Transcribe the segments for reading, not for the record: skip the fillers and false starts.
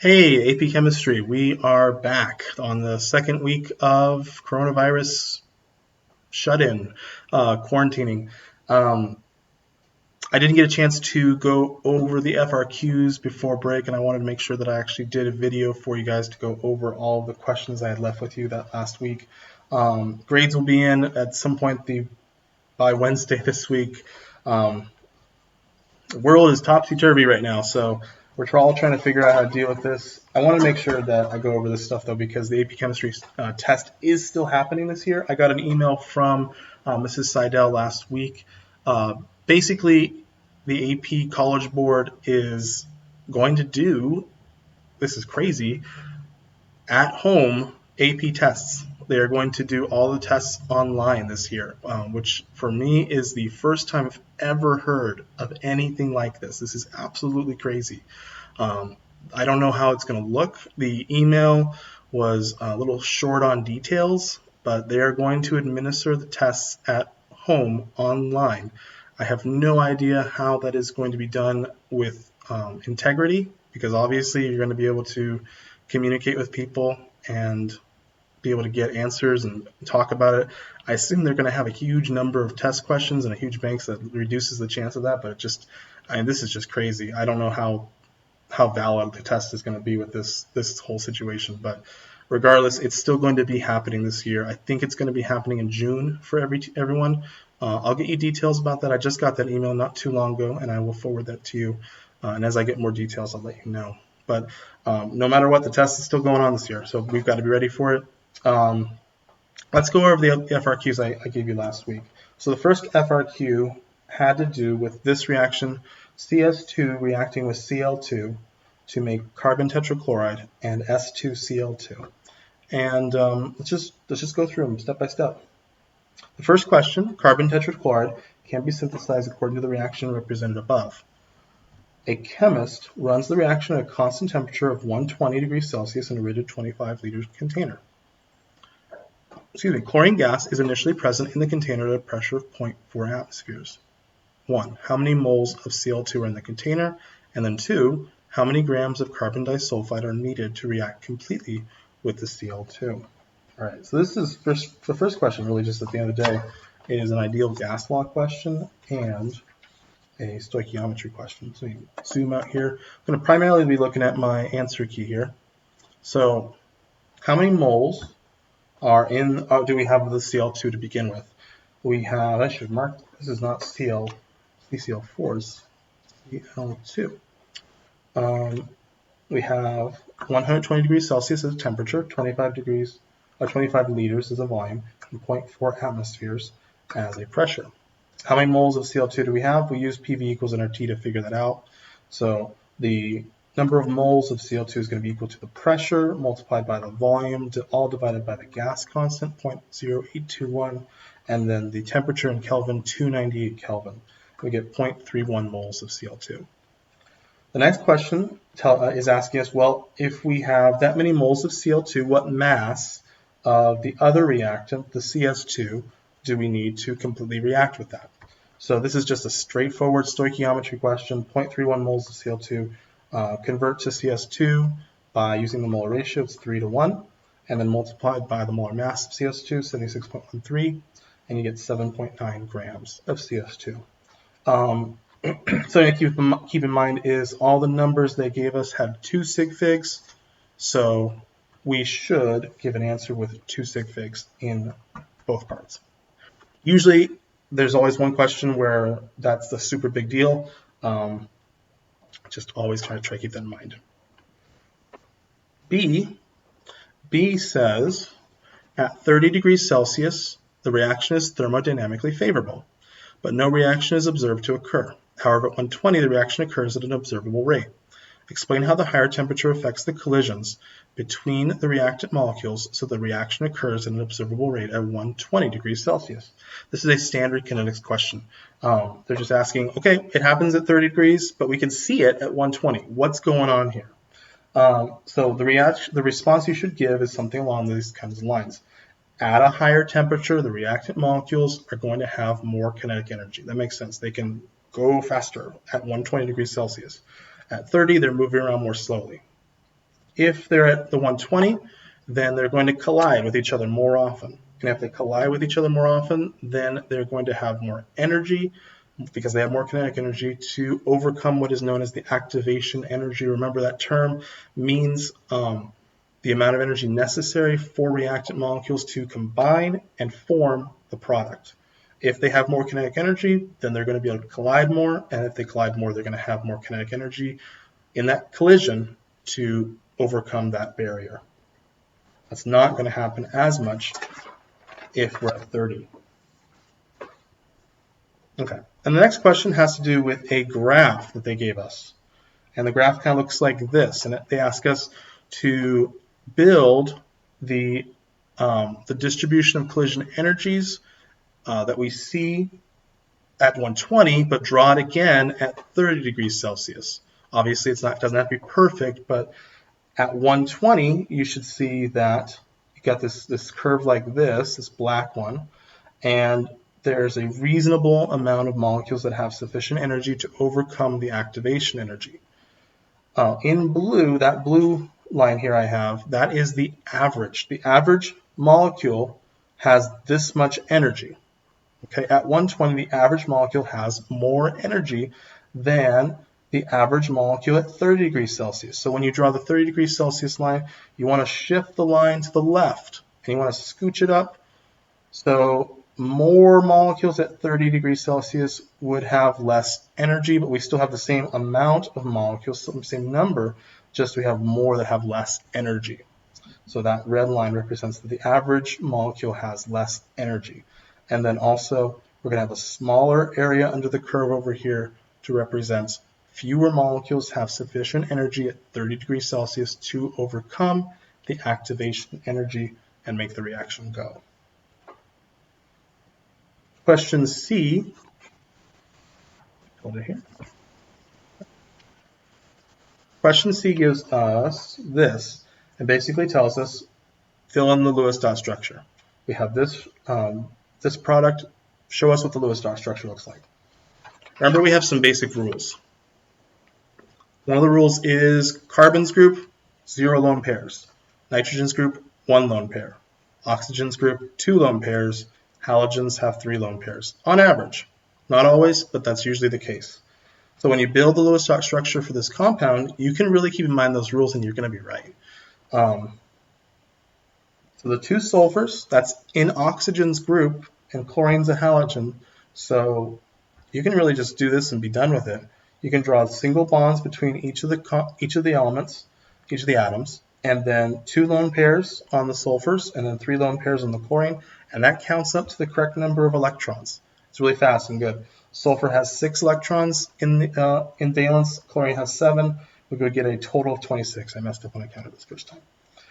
Hey, AP Chemistry, we are back on the second week of coronavirus shut-in, quarantining. Um, I didn't get a chance to go over the FRQs before break, and I wanted to make sure that I actually did a video for you guys to go over all of the questions I had left with you that last week. Grades will be in at some point by Wednesday this week. The world is topsy-turvy right now, so we're all trying to figure out how to deal with this. I want to make sure that I go over this stuff, though, because the AP Chemistry test is still happening this year. I got an email from Mrs. Seidel last week. Basically, the AP College Board is going to do, this is crazy, at-home AP tests. They are going to do all the tests online this year, which for me is the first time I've ever heard of anything like this. This is absolutely crazy. I don't know how it's going to look. The email was a little short on details, but they are going to administer the tests at home online. I have no idea how that is going to be done with integrity, because obviously you're going to be able to communicate with people and be able to get answers and talk about it. I assume they're going to have a huge number of test questions and a huge bank that reduces the chance of that, but this is just crazy. I don't know how valid the test is going to be with this whole situation, but regardless, it's still going to be happening this year. I think it's going to be happening in June for everyone. I'll get you details about that. I just got that email not too long ago, and I will forward that to you. And as I get more details, I'll let you know. But no matter what, the test is still going on this year, so we've got to be ready for it. Let's go over the FRQs I gave you last week. So the first FRQ had to do with this reaction, CS2 reacting with Cl2 to make carbon tetrachloride and S2Cl2. And let's just go through them step by step. The first question, carbon tetrachloride can be synthesized according to the reaction represented above. A chemist runs the reaction at a constant temperature of 120 degrees Celsius in a rigid 25 liter container. Chlorine gas is initially present in the container at a pressure of 0.4 atmospheres. 1. How many moles of Cl2 are in the container? And then 2. How many grams of carbon disulfide are needed to react completely with the Cl2? All right, so this is the first question, really just at the end of the day. It is an ideal gas law question and a stoichiometry question. So you zoom out here. I'm going to primarily be looking at my answer key here. So how many moles are in, do we have the Cl2 to begin with? We have, I should mark, this is not CCl4s, Cl2. We have 120 degrees Celsius as a temperature, 25 liters as a volume, and 0.4 atmospheres as a pressure. How many moles of Cl2 do we have? We use PV equals nRT to figure that out. So the number of moles of Cl2 is going to be equal to the pressure multiplied by the volume, all divided by the gas constant, 0.0821, and then the temperature in Kelvin, 298 Kelvin. We get 0.31 moles of Cl2. The next question is asking us, well, if we have that many moles of Cl2, what mass of the other reactant, the CS2, do we need to completely react with that? So this is just a straightforward stoichiometry question. 0.31 moles of Cl2 convert to CS2 by using the molar ratio. It's 3 to 1, and then multiplied by the molar mass of CS2, 76.13, and you get 7.9 grams of CS2. So keep in mind is all the numbers they gave us had 2 sig figs, so we should give an answer with 2 sig figs in both parts. Usually, there's always one question where that's the super big deal. Just always try to keep that in mind. B says, at 30 degrees Celsius, the reaction is thermodynamically favorable, but no reaction is observed to occur. However, at 120, the reaction occurs at an observable rate. Explain how the higher temperature affects the collisions between the reactant molecules so the reaction occurs at an observable rate at 120 degrees Celsius. This is a standard kinetics question. They're just asking, okay, it happens at 30 degrees, but we can see it at 120. What's going on here? So the response you should give is something along these kinds of lines. At a higher temperature, the reactant molecules are going to have more kinetic energy. That makes sense. They can go faster at 120 degrees Celsius. At 30, they're moving around more slowly. If they're at the 120, then they're going to collide with each other more often. And if they collide with each other more often, then they're going to have more energy, because they have more kinetic energy, to overcome what is known as the activation energy. Remember, that term means the amount of energy necessary for reactant molecules to combine and form the product. If they have more kinetic energy, then they're going to be able to collide more, and if they collide more, they're going to have more kinetic energy in that collision to overcome that barrier. That's not going to happen as much if we're at 30. Okay, and the next question has to do with a graph that they gave us. And the graph kind of looks like this, and they ask us to build the distribution of collision energies that we see at 120, but draw it again at 30 degrees Celsius. Obviously, it doesn't have to be perfect, but at 120, you should see that you got this curve like this black one, and there's a reasonable amount of molecules that have sufficient energy to overcome the activation energy. In blue, that blue line here I have, that is the average. The average molecule has this much energy. Okay, at 120, the average molecule has more energy than the average molecule at 30 degrees Celsius. So when you draw the 30 degrees Celsius line, you want to shift the line to the left, and you want to scooch it up. So more molecules at 30 degrees Celsius would have less energy, but we still have the same amount of molecules, the same number, just we have more that have less energy. So that red line represents that the average molecule has less energy. And then also, we're going to have a smaller area under the curve over here to represent fewer molecules have sufficient energy at 30 degrees Celsius to overcome the activation energy and make the reaction go. Question C, hold it here. Question C gives us this, and basically tells us, fill in the Lewis dot structure. We have this, this product, show us what the Lewis dot structure looks like. Remember, we have some basic rules. One of the rules is carbon's group, 0 lone pairs. Nitrogen's group, 1 lone pair. Oxygen's group, 2 lone pairs. Halogens have 3 lone pairs, on average. Not always, but that's usually the case. So when you build the Lewis dot structure for this compound, you can really keep in mind those rules and you're going to be right. So the 2 sulfurs, that's in oxygen's group, and chlorine's a halogen. So you can really just do this and be done with it. You can draw single bonds between each of the elements, each of the atoms, and then 2 lone pairs on the sulfurs, and then 3 lone pairs on the chlorine, and that counts up to the correct number of electrons. It's really fast and good. Sulfur has 6 electrons in valence, chlorine has 7. We would get a total of 26. I messed up when I counted this first time.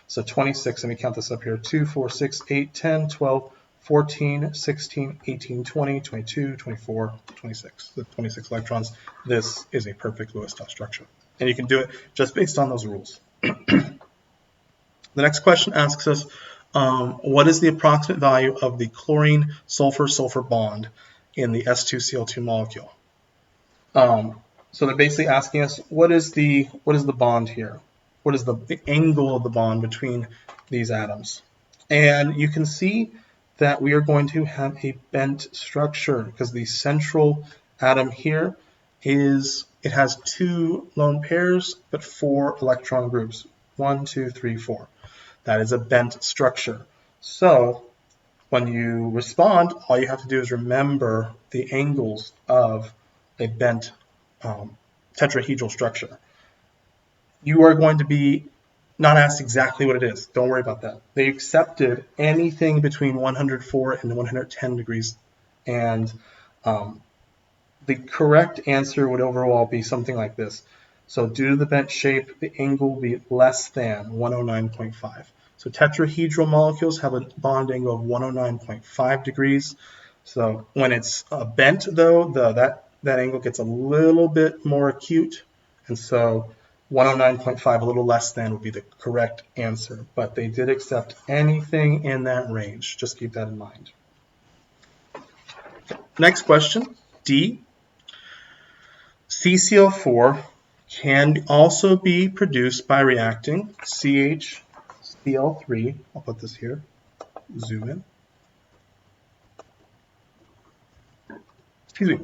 So 26, and we count this up here, 2, 4, 6, 8, 10, 12, 14, 16, 18, 20, 22, 24, 26. The 26 electrons. This is a perfect Lewis dot structure. And you can do it just based on those rules. The next question asks us, what is the approximate value of the chlorine-sulfur-sulfur bond in the S2Cl2 molecule? So they're basically asking us, what is the bond here? What is the angle of the bond between these atoms? And you can see that we are going to have a bent structure because the central atom here it has 2 lone pairs but 4 electron groups. 1, 2, 3, 4. That is a bent structure. So when you respond, all you have to do is remember the angles of a bent tetrahedral structure. You are going to be not asked exactly what it is. Don't worry about that. They accepted anything between 104 and 110 degrees. And the correct answer would overall be something like this. So due to the bent shape, the angle will be less than 109.5. So tetrahedral molecules have a bond angle of 109.5 degrees. So when it's bent, though, that angle gets a little bit more acute. And so 109.5, a little less than, would be the correct answer. But they did accept anything in that range. Just keep that in mind. Next question, D. CCl4 can also be produced by reacting CHCl3, I'll put this here, zoom in,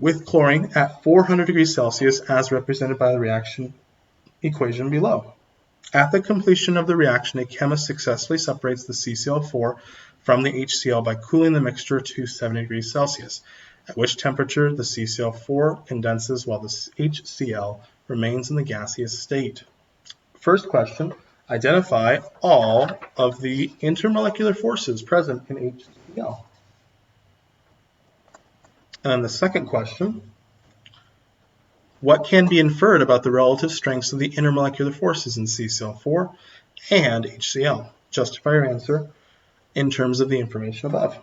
with chlorine at 400 degrees Celsius as represented by the reaction equation below. At the completion of the reaction, a chemist successfully separates the CCl4 from the HCl by cooling the mixture to 70 degrees Celsius, at which temperature the CCl4 condenses while the HCl remains in the gaseous state. First question, identify all of the intermolecular forces present in HCl. And then the second question, what can be inferred about the relative strengths of the intermolecular forces in CCl4 and HCl? Justify your answer in terms of the information above.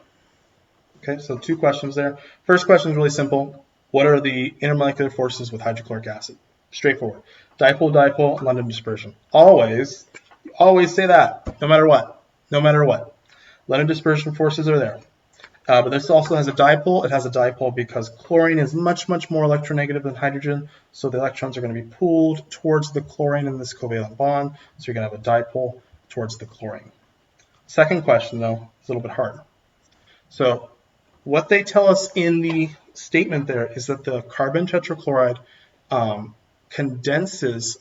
Okay, so 2 questions there. First question is really simple. What are the intermolecular forces with hydrochloric acid? Straightforward. Dipole-dipole, London dispersion. Always say that, no matter what. No matter what. London dispersion forces are there. But this also has a dipole. It has a dipole because chlorine is much, much more electronegative than hydrogen, so the electrons are going to be pulled towards the chlorine in this covalent bond, so you're going to have a dipole towards the chlorine. Second question, though, is a little bit harder. So what they tell us in the statement there is that the carbon tetrachloride condenses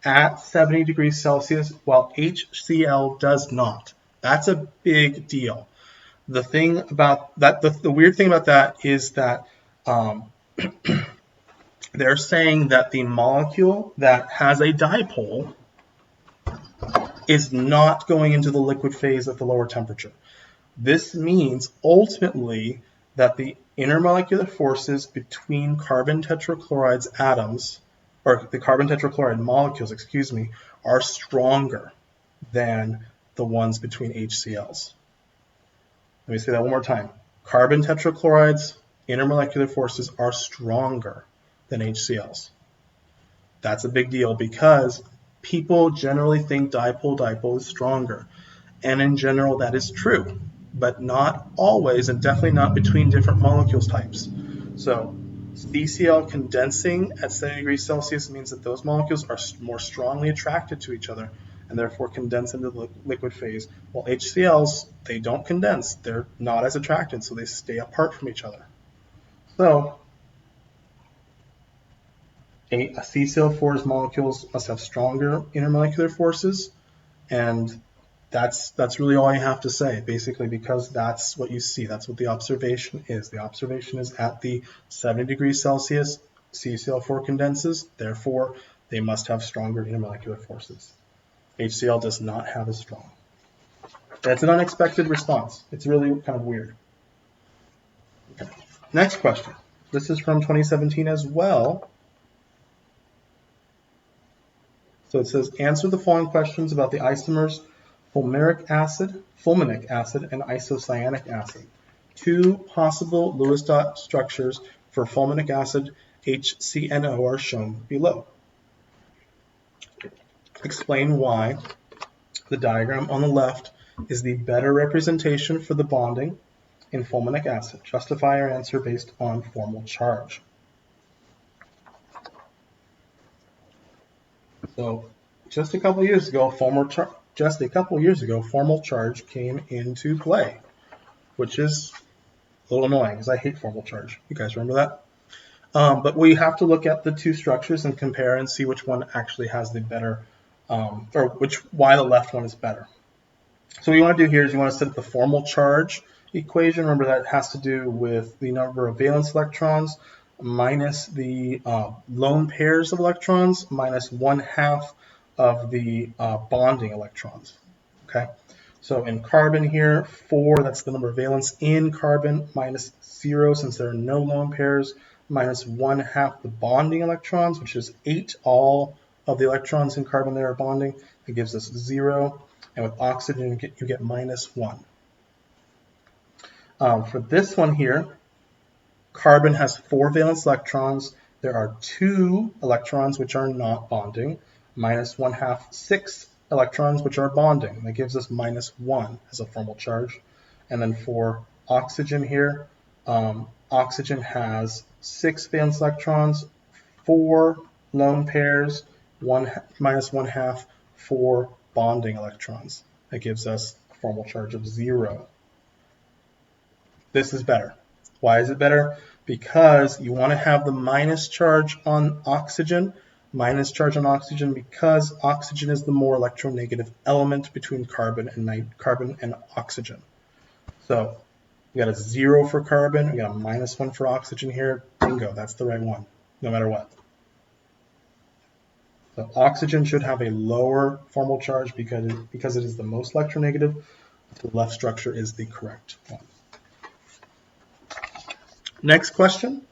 at 70 degrees Celsius while HCl does not. That's a big deal. The thing about that, the weird thing about that is that they're saying that the molecule that has a dipole is not going into the liquid phase at the lower temperature. This means ultimately that the intermolecular forces between carbon tetrachloride's atoms, or the carbon tetrachloride molecules, are stronger than the ones between HCl's. Let me say that one more time. Carbon tetrachloride's intermolecular forces are stronger than HCl's. That's a big deal because people generally think dipole-dipole is stronger. And in general, that is true, but not always, and definitely not between different molecules types. So CCl condensing at 70 degrees Celsius means that those molecules are more strongly attracted to each other and therefore condense into the liquid phase, while HCl's, they don't condense. They're not as attracted, so they stay apart from each other. So a CCl4's molecules must have stronger intermolecular forces, and that's really all I have to say, basically, because that's what you see. That's what the observation is. The observation is at the 70 degrees Celsius, CCl4 condenses, therefore they must have stronger intermolecular forces. HCl does not have as strong. That's an unexpected response. It's really kind of weird. Okay. Next question. This is from 2017 as well. So it says, answer the following questions about the isomers fulminic acid, and isocyanic acid. 2 possible Lewis dot structures for fulminic acid, HCNO, are shown below. Explain why the diagram on the left is the better representation for the bonding in fulminic acid. Justify your answer based on formal charge. So just a couple years ago, formal charge came into play, which is a little annoying because I hate formal charge. You guys remember that? But we have to look at the 2 structures and compare and see which one actually has the better, why the left one is better. So what you want to do here is you want to set up the formal charge equation. Remember that has to do with the number of valence electrons minus the lone pairs of electrons minus 1/2 of the bonding electrons. Okay, so in carbon here, 4, that's the number of valence in carbon, minus 0 since there are no lone pairs, minus 1/2 the bonding electrons, which is 8. All of the electrons in carbon there are bonding. That gives us 0. And with oxygen, you get minus 1. For this one here, carbon has 4 valence electrons. There are 2 electrons which are not bonding, minus 1/2, 6 electrons which are bonding. That gives us minus 1 as a formal charge. And then for oxygen here, oxygen has 6 valence electrons, 4 lone pairs, minus 1/2 for bonding electrons. That gives us a formal charge of 0. This is better. Why is it better? Because you want to have the minus charge on oxygen. Minus charge on oxygen because oxygen is the more electronegative element between carbon and oxygen. So we got a 0 for carbon, we got a -1 for oxygen here. Bingo, that's the right one, no matter what. So oxygen should have a lower formal charge because it is the most electronegative. The left structure is the correct one. Next question.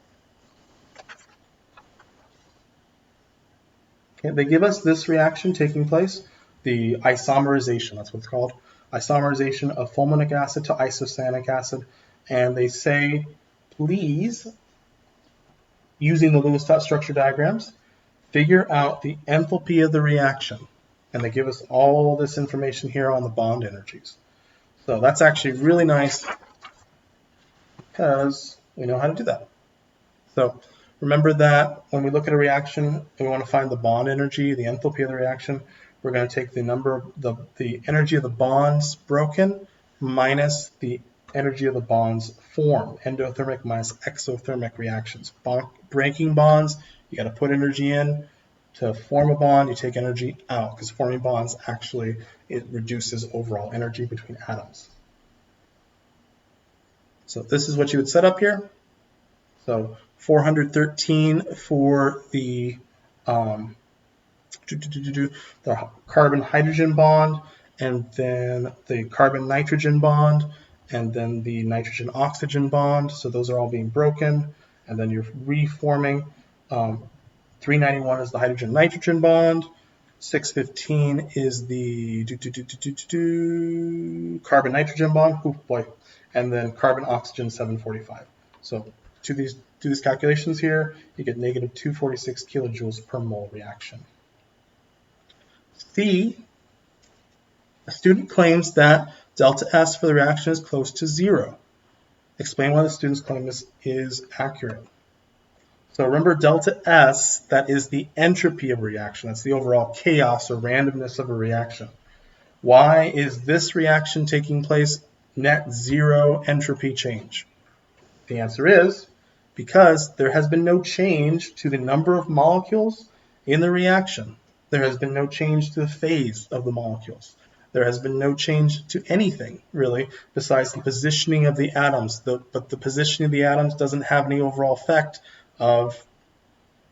Okay, they give us this reaction taking place, the isomerization, that's what it's called, isomerization of fulminic acid to isocyanic acid, and they say, please, using the Lewis-Dot structure diagrams, figure out the enthalpy of the reaction. And they give us all this information here on the bond energies. So that's actually really nice because we know how to do that. So remember that when we look at a reaction and we want to find the bond energy, the enthalpy of the reaction, we're going to take the number of the energy of the bonds broken minus the energy of the bonds formed, endothermic minus exothermic reactions. Breaking bonds, you got to put energy in. To form a bond, you take energy out because forming bonds actually, it reduces overall energy between atoms. So this is what you would set up here. So 413 for the carbon-hydrogen bond, and then the carbon-nitrogen bond, and then the nitrogen-oxygen bond. So those are all being broken, and then you're reforming. 391 is the hydrogen-nitrogen bond. 615 is the carbon-nitrogen bond. Oh boy, and then carbon-oxygen 745. So do these calculations here, you get negative 246 kilojoules per mole reaction. C, a student claims that delta S for the reaction is close to 0. Explain why the student's claim is accurate. So remember delta S, that is the entropy of a reaction. That's the overall chaos or randomness of a reaction. Why is this reaction taking place net 0 entropy change? The answer is because there has been no change to the number of molecules in the reaction. There has been no change to the phase of the molecules. There has been no change to anything, really, besides the positioning of the atoms. But the positioning of the atoms doesn't have any overall effect of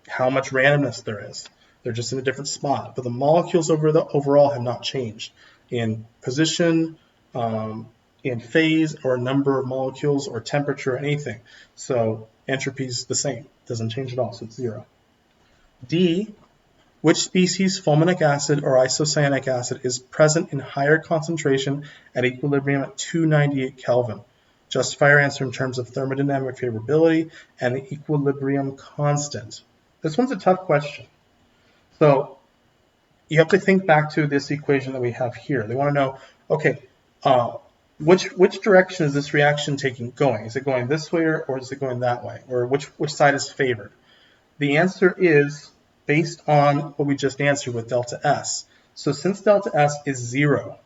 how much randomness there is. They're just in a different spot. But the molecules overall have not changed in position, in phase, or number of molecules, or temperature, or anything. So entropy is the same. It doesn't change at all, so it's 0. D, which species fulminic acid or isocyanic acid is present in higher concentration at equilibrium at 298 Kelvin? Justify your answer in terms of thermodynamic favorability and the equilibrium constant. This one's a tough question. So you have to think back to this equation that we have here. They want to know, okay, which direction is this reaction going? Is it going this way or is it going that way? Or which side is favored? The answer is based on what we just answered with delta S. So since delta S is 0,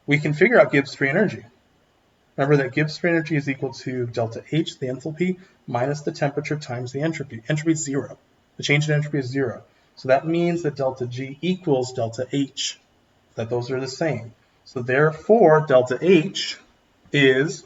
we can figure out Gibbs free energy. Remember that Gibbs free energy is equal to delta H, the enthalpy, minus the temperature times the entropy. Entropy is 0. The change in entropy is 0. So that means that delta G equals delta H, that those are the same. So therefore, delta H is,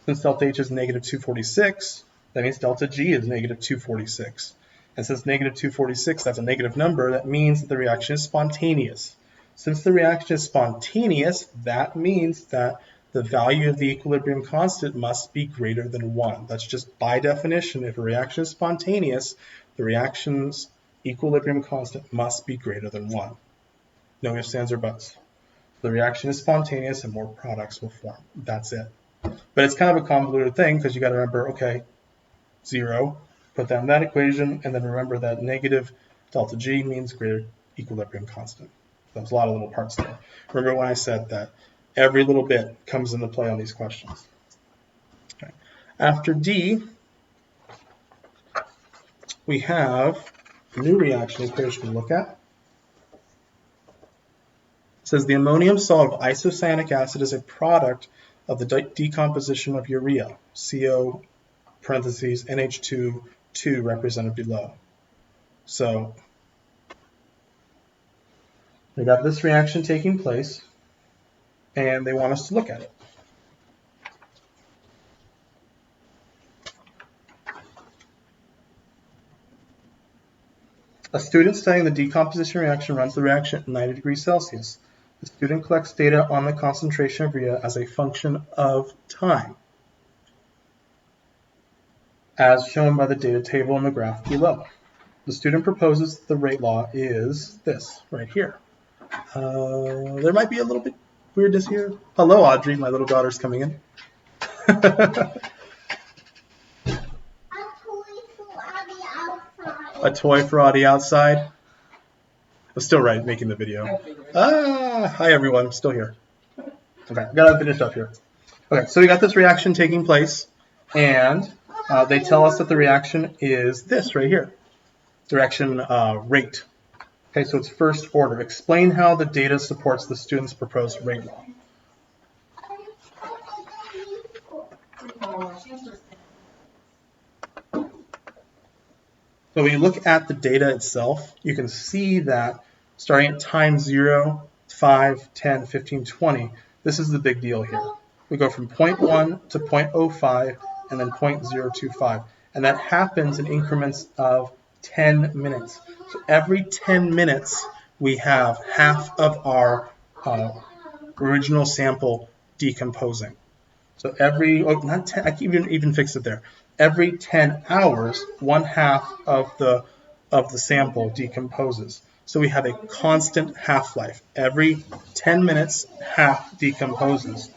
since delta H is negative 246, that means delta G is negative 246. And since negative 246, that's a negative number, that means that the reaction is spontaneous. Since the reaction is spontaneous, that means that the value of the equilibrium constant must be greater than 1. That's just by definition. If a reaction is spontaneous, the reaction's equilibrium constant must be greater than 1. No ifs, ands, or buts. The reaction is spontaneous and more products will form. That's it. But it's kind of a convoluted thing because you got to remember, okay, 0, put that in that equation, and then remember that negative delta G means greater equilibrium constant. There's a lot of little parts there. Remember when I said that every little bit comes into play on these questions. Okay. After D, we have new reaction equation to look at. It says the ammonium salt of isocyanic acid is a product of the decomposition of urea, CO parentheses NH2 2 represented below. So we got this reaction taking place, and they want us to look at it. A student studying the decomposition reaction runs the reaction at 90 degrees Celsius. The student collects data on the concentration of urea as a function of time, as shown by the data table in the graph below. The student proposes the rate law is this right here. There might be a little bit weirdness here. Hello, Audrey. My little daughter's coming in. A toy for Audie outside. I'm still making the video. Hi everyone, I'm still here. Okay, I gotta finish up here. Okay, so we got this reaction taking place, and they tell us that the reaction is this right here. The reaction rate. Okay, so it's first order. Explain how the data supports the student's proposed rate law. So when you look at the data itself, you can see that starting at time 0, 5, 10, 15, 20, this is the big deal here. We go from 0.1 to 0.05 and then 0.025. And that happens in increments of 10 minutes. So every 10 minutes, we have half of our original sample decomposing. So every, not 10, I can even fix it there. Every 10 hours, 1/2 of the sample decomposes. So we have a constant half-life. Every 10 minutes, half decomposes.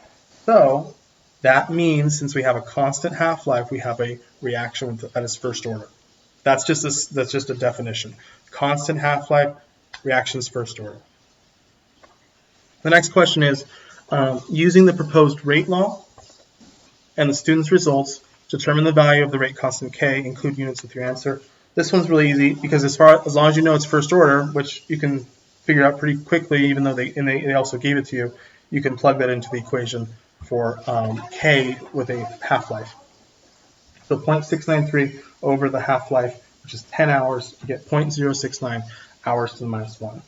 So that means since we have a constant half-life, we have a reaction that is first order. That's just a definition. Constant half-life, reactions first order. The next question is, using the proposed rate law and the student's results, determine the value of the rate constant K, include units with your answer. This one's really easy because as long as you know it's first order, which you can figure out pretty quickly, even though they also gave it to you, you can plug that into the equation for K with a half-life. So 0.693 over the half-life, which is 10 hours, you get 0.069 hours to the -1.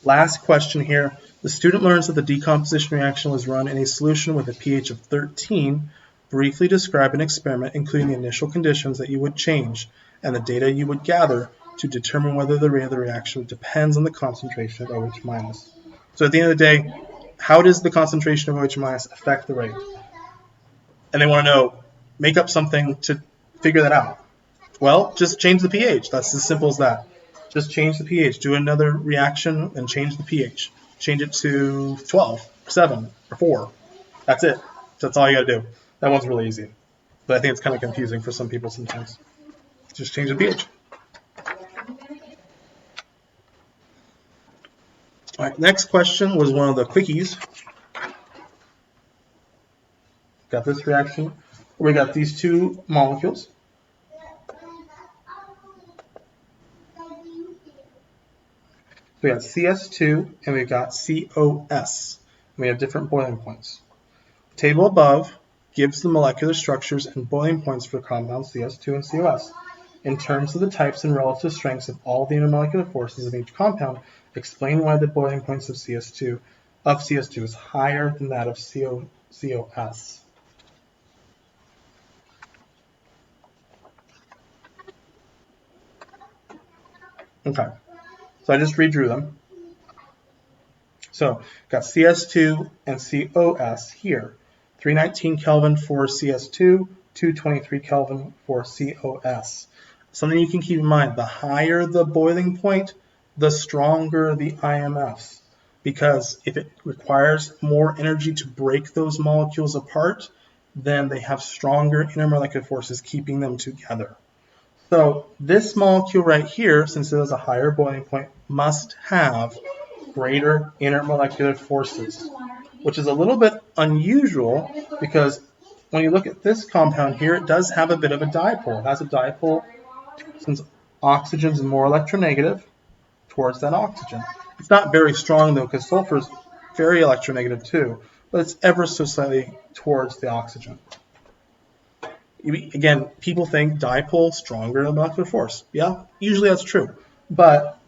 Last question here. The student learns that the decomposition reaction was run in a solution with a pH of 13. Briefly describe an experiment, including the initial conditions that you would change and the data you would gather to determine whether the rate of the reaction depends on the concentration of OH-. So at the end of the day, how does the concentration of OH- affect the rate? And they want to know, make up something to figure that out. Well, just change the pH. That's as simple as that. Just change the pH. Do another reaction and change the pH. Change it to 12, 7, or 4. That's it. That's all you got to do. That one's really easy. But I think it's kind of confusing for some people sometimes. Just change the pH. All right, next question was one of the quickies. Got this reaction. We got these two molecules. We got CS2 and we got COS. We have different boiling points. The table above gives the molecular structures and boiling points for compounds CS2 and COS. In terms of the types and relative strengths of all the intermolecular forces of each compound, explain why the boiling points of CS2 is higher than that of COS. Okay, so I just redrew them. So got CS2 and COS here. 319 Kelvin for CS2, 223 Kelvin for COS. Something you can keep in mind, the higher the boiling point, the stronger the IMFs. Because if it requires more energy to break those molecules apart, then they have stronger intermolecular forces keeping them together. So this molecule right here, since it has a higher boiling point, must have greater intermolecular forces, which is a little bit unusual because when you look at this compound here, it does have a bit of a dipole. It has a dipole since Oxygen's more electronegative towards that oxygen. It's not very strong though, because sulfur is very electronegative too, but it's ever so slightly towards the oxygen. Again, people think dipole stronger than molecular force. Yeah, usually that's true, but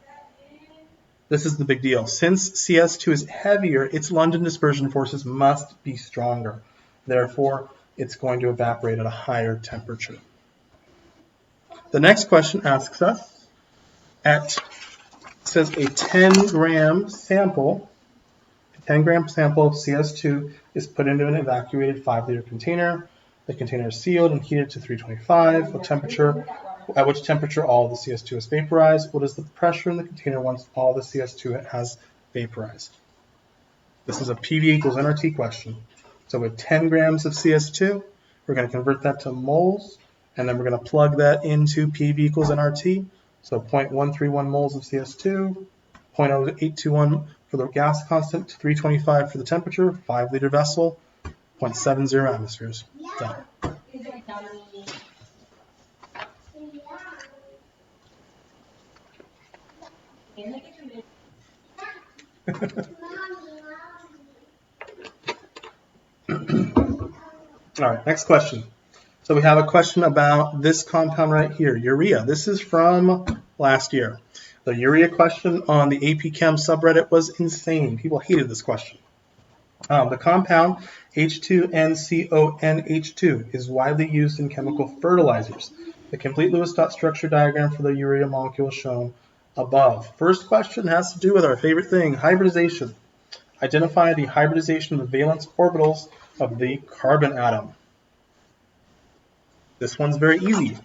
this is the big deal. Since CS2 is heavier, its London dispersion forces must be stronger. Therefore, it's going to evaporate at a higher temperature. The next question asks us, it says a 10-gram sample of CS2 is put into an evacuated 5-liter container. The container is sealed and heated to 325. At which temperature all the CS2 is vaporized? What is the pressure in the container once all the CS2 has vaporized? This is a PV equals nRT question. So with 10 grams of CS2, we're going to convert that to moles, and then we're going to plug that into PV equals nRT. So 0.131 moles of CS2, 0.0821 for the gas constant, 325 for the temperature, 5-liter vessel, 0.70 atmospheres. Done. All right, next question. So we have a question about this compound right here, urea. This is from last year. The urea question on the AP Chem subreddit was insane. People hated this question. The compound H2NCONH2 is widely used in chemical fertilizers. The complete Lewis dot structure diagram for the urea molecule is shown above. First question has to do with our favorite thing, hybridization. Identify the hybridization of the valence orbitals of the carbon atom. This one's very easy.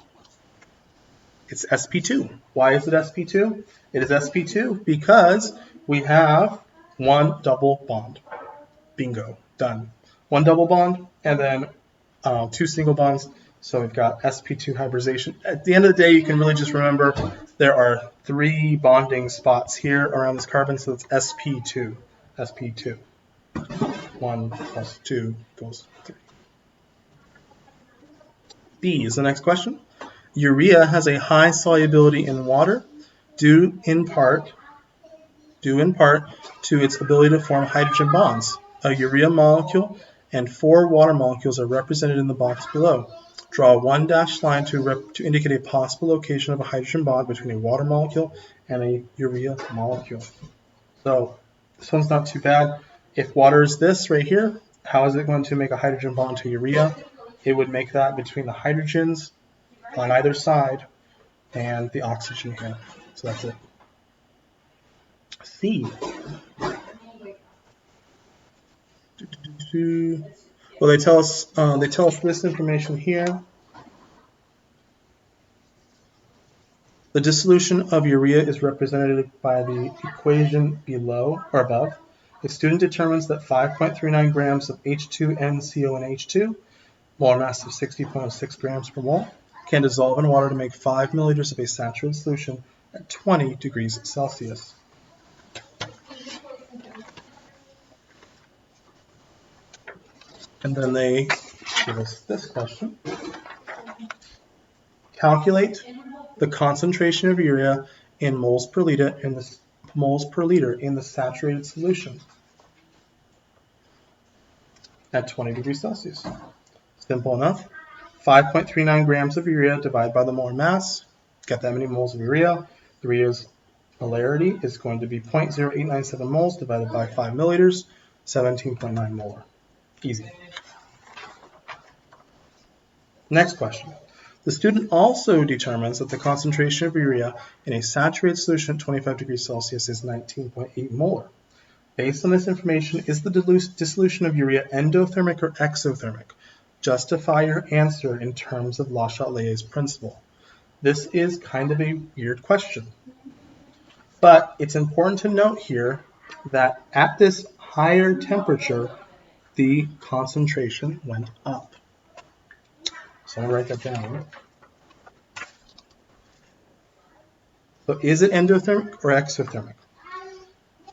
It's sp2. Why is it sp2? It is sp2 because we have one double bond. Bingo, done. One double bond and then 2 single bonds. So we've got sp2 hybridization. At the end of the day, you can really just remember there are 3 bonding spots here around this carbon, so it's sp2. sp2. 1 plus 2 equals 3. B is the next question. Urea has a high solubility in water due in part to its ability to form hydrogen bonds. A urea molecule and 4 water molecules are represented in the box below. Draw one dashed line to indicate a possible location of a hydrogen bond between a water molecule and a urea molecule. So this one's not too bad. If water is this right here, how is it going to make a hydrogen bond to urea? It would make that between the hydrogens on either side and the oxygen here. So that's it. C. Well, they tell us this information here. The dissolution of urea is represented by the equation below or above. The student determines that 5.39 grams of H2NCONH2, molar mass of 60.06 grams per mole, can dissolve in water to make 5 milliliters of a saturated solution at 20 degrees Celsius. And then they give us this question. Calculate the concentration of urea in moles per liter in the saturated solution at 20 degrees Celsius. Simple enough. 5.39 grams of urea divided by the molar mass. Get that many moles of urea. The urea's molarity is going to be 0.0897 moles divided by 5 milliliters, 17.9 molar. Easy. Next question. The student also determines that the concentration of urea in a saturated solution at 25 degrees Celsius is 19.8 molar. Based on this information, is the dissolution of urea endothermic or exothermic? Justify your answer in terms of Le Chatelier's principle. This is kind of a weird question. But it's important to note here that at this higher temperature, the concentration went up. So I'm going to write that down. So is it endothermic or exothermic?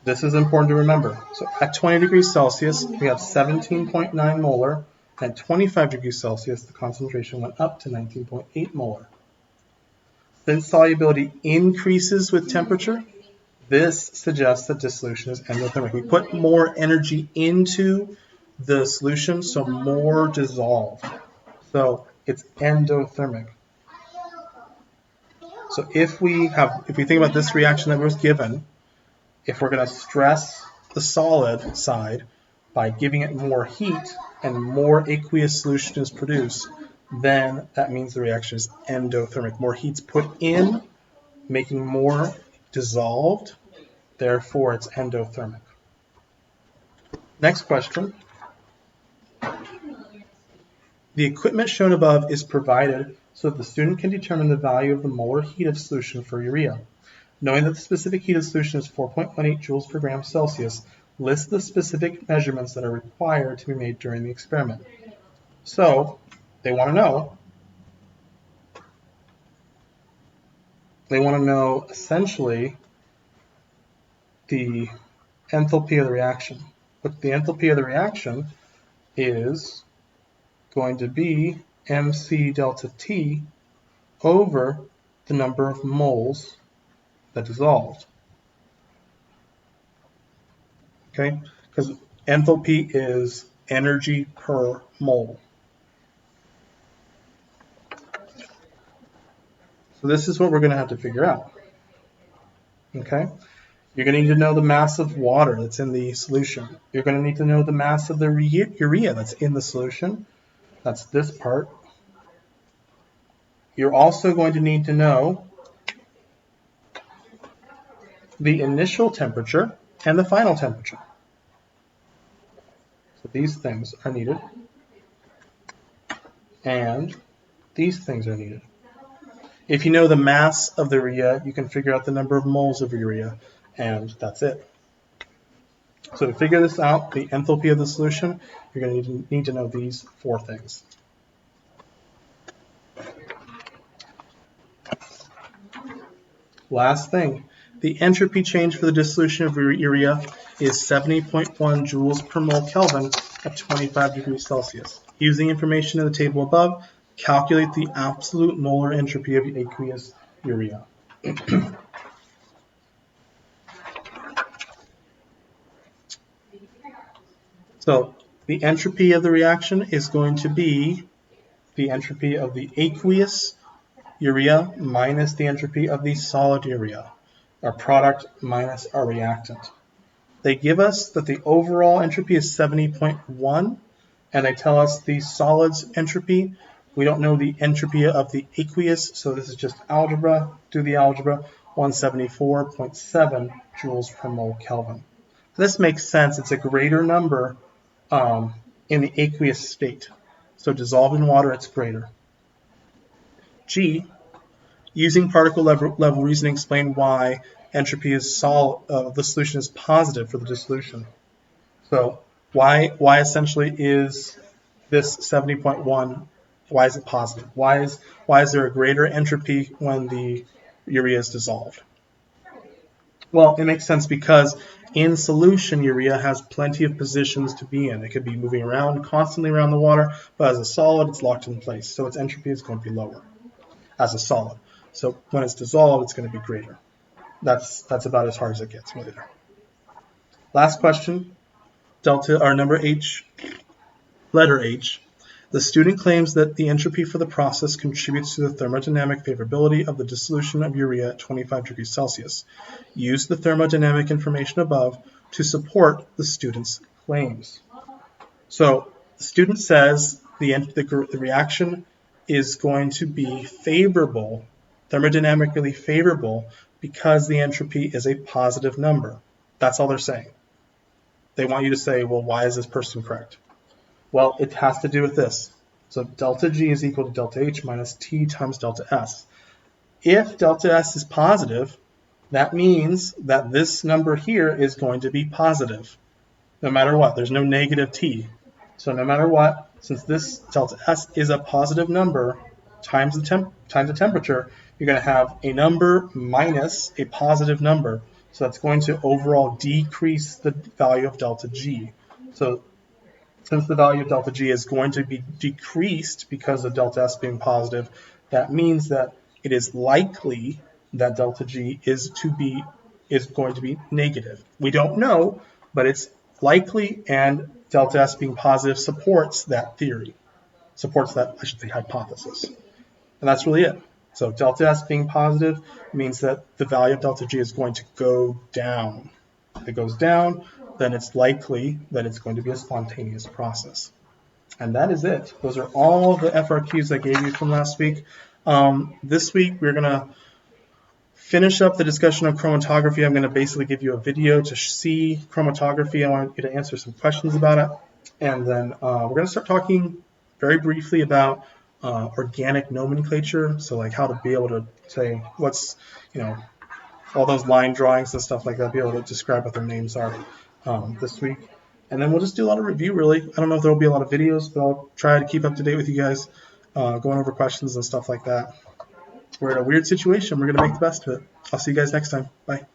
This is important to remember. So at 20 degrees Celsius, we have 17.9 molar. At 25 degrees Celsius, the concentration went up to 19.8 molar. then solubility increases with temperature. This suggests that dissolution is endothermic. We put more energy into the solution, so more dissolved. So it's endothermic. So if we think about this reaction that was given, if we're going to stress the solid side by giving it more heat and more aqueous solution is produced, then that means the reaction is endothermic. More heat's put in, making more dissolved, therefore it's endothermic. Next question. The equipment shown above is provided so that the student can determine the value of the molar heat of solution for urea. Knowing that the specific heat of solution is 4.18 joules per gram Celsius, list the specific measurements that are required to be made during the experiment. So they want to know essentially the enthalpy of the reaction. But the enthalpy of the reaction is going to be mc delta T over the number of moles that dissolved. Okay, because enthalpy is energy per mole. So this is what we're going to have to figure out. Okay, you're going to need to know the mass of water that's in the solution. You're going to need to know the mass of the urea that's in the solution. That's this part. You're also going to need to know the initial temperature and the final temperature. So these things are needed. And these things are needed. If you know the mass of the urea, you can figure out the number of moles of urea, and that's it. So to figure this out, the enthalpy of the solution, you're going to need to know these 4 things. Last thing, the entropy change for the dissolution of urea is 70.1 joules per mole Kelvin at 25 degrees Celsius. Using information in the table above, calculate the absolute molar entropy of aqueous urea. So the entropy of the reaction is going to be the entropy of the aqueous urea minus the entropy of the solid urea, our product minus our reactant. They give us that the overall entropy is 70.1, and they tell us the solids entropy. We don't know the entropy of the aqueous, so this is just algebra. Do the algebra, 174.7 joules per mole Kelvin. This makes sense. It's a greater number in the aqueous state. So dissolved in water, it's greater. G, using particle level reasoning, explain why entropy is the solution is positive for the dissolution. So why essentially is this 70.1, why is it positive? Why is there a greater entropy when the urea is dissolved? Well, it makes sense because in solution, urea has plenty of positions to be in. It could be moving around constantly around the water, but as a solid, it's locked in place. So its entropy is going to be lower as a solid. So when it's dissolved, it's going to be greater. That's about as hard as it gets later. Last question, number H, letter H. The student claims that the entropy for the process contributes to the thermodynamic favorability of the dissolution of urea at 25 degrees Celsius. Use the thermodynamic information above to support the student's claims. So the student says the reaction is going to be favorable, thermodynamically favorable, because the entropy is a positive number. That's all they're saying. They want you to say, well, why is this person correct? Well, it has to do with this. So delta G is equal to delta H minus T times delta S. If delta S is positive, that means that this number here is going to be positive, no matter what. There's no negative T. So no matter what, since this delta S is a positive number times the temperature, you're going to have a number minus a positive number. So that's going to overall decrease the value of delta G. So since the value of delta G is going to be decreased because of delta S being positive, that means that it is likely that delta G is going to be negative. We don't know, but it's likely, and delta S being positive supports that theory, supports that, I should say, hypothesis. And that's really it. So delta S being positive means that the value of delta G is going to go down. If it goes down, then it's likely that it's going to be a spontaneous process. And that is it. Those are all the FRQs I gave you from last week. This week, we're going to finish up the discussion of chromatography. I'm going to basically give you a video to see chromatography. I want you to answer some questions about it. And then we're going to start talking very briefly about organic nomenclature. So like how to be able to say what's, all those line drawings and stuff like that, be able to describe what their names are this week. And then we'll just do a lot of review, really. I don't know if there will be a lot of videos, but I'll try to keep up to date with you guys, going over questions and stuff like that. We're in a weird situation. We're going to make the best of it. I'll see you guys next time. Bye.